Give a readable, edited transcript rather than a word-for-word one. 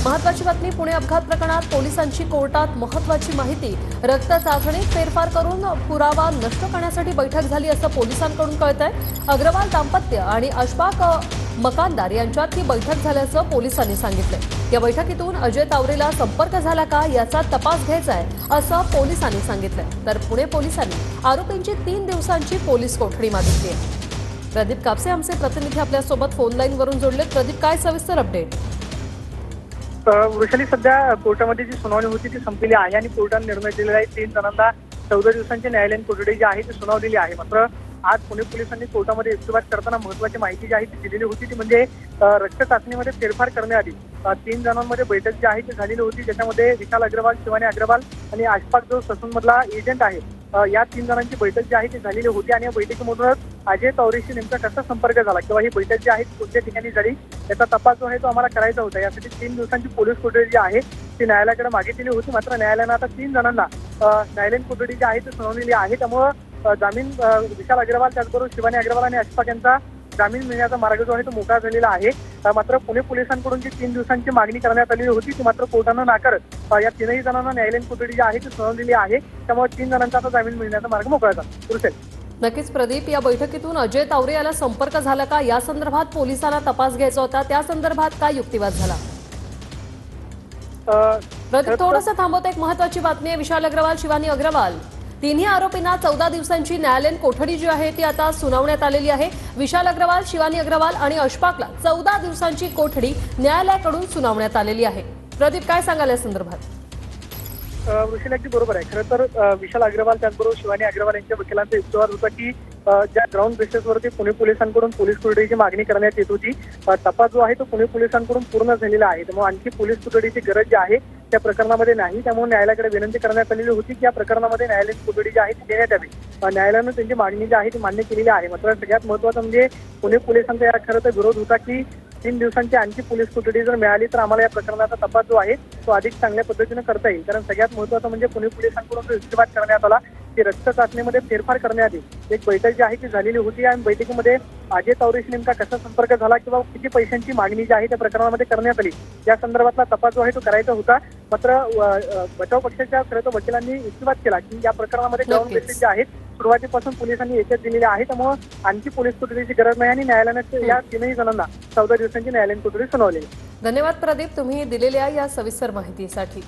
महत्त्वाची बातमी पुणे अपघात प्रकरणात पोलिसांची कोर्टात महत्त्वाची माहिती। रक्त चाचणीत फेरफार करून पुरावा नष्ट करण्यासाठी बैठक झाली असं पोलिसांकडून कळतंय। अग्रवाल दाम्पत्य आणि अशफाक मकानदार यांच्यात ही बैठक झाल्याचं पोलिसांनी सांगितलंय। या बैठकीतून अजय तावरेला संपर्क झाला का याचा तपास घ्यायचा आहे असं पोलिसांनी सांगितलंय। तर पुणे पोलिसांनी आरोपींची 3 दिवसांची पोलीस कोठडी मागितली आहे। प्रदीप कापसे आमचे प्रतिनिधी आपल्यासोबत फोन लाईन वरून जोडले। प्रदीप, काय सविस्तर अपडेट? वृषाली, सध्या कोर्टामध्ये जी सुनावणी होती ती संपलेली आहे आणि कोर्टाने निर्णय दिलेला आहे 3 जणांना 14 दिवसांची न्यायालयीन कोठडी जी आहे ती सुनावलेली आहे। मात्र आज पुणे पोलिसांनी कोर्टामध्ये युक्तिवाद करताना महत्त्वाची माहिती जी आहे ती दिलेली होती ती म्हणजे रक्त चाचणीमध्ये फेरफार करण्याआधी 3 जणांमध्ये बैठक जी आहे ती झालेली होती, ज्याच्यामध्ये विशाल अग्रवाल, शिवानी अग्रवाल आणि अशफाक जो ससूनमधला एजंट आहे या 3 जणांची बैठक जी आहे ती झालेली होती। आणि या बैठकीमधूनच अजय तावरेशी नेमका कसा संपर्क झाला किंवा ही बैठक जी आहे ती कोणत्या ठिकाणी झाली याचा तपास जो आहे तो आम्हाला करायचा होता। यासाठी 3 दिवसांची पोलीस कोठडी जी आहे ती न्यायालयाकडे मागितलेली होती। मात्र न्यायालयानं आता 3 जणांना न्यायालयीन कोठडी जी आहे ती सुनावलेली आहे। त्यामुळे जामीन विशाल अग्रवाल, त्याचबरोबर शिवानी अग्रवाल आणि अशफाक यांचा जामीन मिळण्याचा मार्ग जो आहे तो मोकळा झालेला आहे। मात्र पुणे पोलिसांकडून जी 3 दिवसांची मागणी करण्यात आलेली होती ती मात्र कोर्टानं नाकारत या 3ही जणांना न्यायालयीन कोठडी जी आहे ती सुनावलेली आहे। त्यामुळे 3 जणांचा आता जामीन मिळण्याचा मार्ग मोकळा झाला। नक्कीच प्रदीप, या बैठकीतून अजय तावरे याला संपर्क झाला का या संदर्भात पोलिसांना तपास घ्यायचा होता, त्या संदर्भात काय युक्तिवाद झाला? प्रदीप, थोडंसं थांबवतो। एक महत्त्वाची बातमी आहे, विशाल अग्रवाल, शिवानी अग्रवाल तिन्ही आरोपींना 14 दिवसांची न्यायालयीन कोठडी जी आहे ती आता सुनावण्यात आलेली आहे। विशाल अग्रवाल, शिवानी अग्रवाल आणि अशफाकला 14 दिवसांची कोठडी न्यायालयाकडून सुनावण्यात आलेली आहे। प्रदीप, काय सांगाल या संदर्भात? वृषाली, अगदी बरोबर आहे। खरं तर विशाल अग्रवाल त्याचबरोबर शिवानी अग्रवाल यांच्या वकिलांचा युक्तिवाद होता की ज्या ग्राउंड बेसिसवरती पुणे पोलिसांकडून पोलीस कोठडीची मागणी करण्यात येत होती, तपास जो आहे तो पुणे पोलिसांकडून पूर्ण झालेला आहे। त्यामुळे आणखी पोलीस कोठडीची गरज जी आहे त्या प्रकरणामध्ये नाही। त्यामुळे न्यायालयाकडे विनंती करण्यात आलेली होती की या प्रकरणामध्ये न्यायालयीन कोठडी जी आहे ती देण्यात यावी। न्यायालयानं त्यांची मागणी जी आहे ती मान्य केलेली आहे। मात्र सगळ्यात महत्त्वाचं म्हणजे पुणे पोलिसांचा या खरं तर विरोध होता की 3 दिवसांची आणखी पोलीस कोठडी जर मिळाली तर आम्हाला या प्रकरणाचा तपास जो आहे तो अधिक चांगल्या पद्धतीने करता येईल। कारण सगळ्यात महत्त्वाचं म्हणजे पुणे पोलिसांकडून जो युक्तिवाद करण्यात आला की रक्त चाचणीमध्ये फेरफार करण्याआधी एक बैठक जी आहे ती झालेली होती आणि बैठकीमध्ये अजय तावरेशी नेमका कसा संपर्क झाला किंवा किती पैशांची मागणी जी आहे त्या प्रकरणामध्ये करण्यात आली या संदर्भातला तपास जो आहे तो करायचा होता। मात्र बचाव पक्षाच्या खरं तर वकिलांनी युक्तिवाद केला की या प्रकरणामध्ये ग्राउंड बेसिस जे आहेत सुरुवातीपासून पोलिसांनी एचएस दिलेले आहे। त्यामुळे आणखी पोलीस कोठडीची गरज नाही आणि न्यायालयाने या 3ही जणांना 14 दिवसांची न्यायालयीन कोठडी सुनावली। धन्यवाद प्रदीप, तुम्ही दिलेल्या या सविस्तर माहितीसाठी।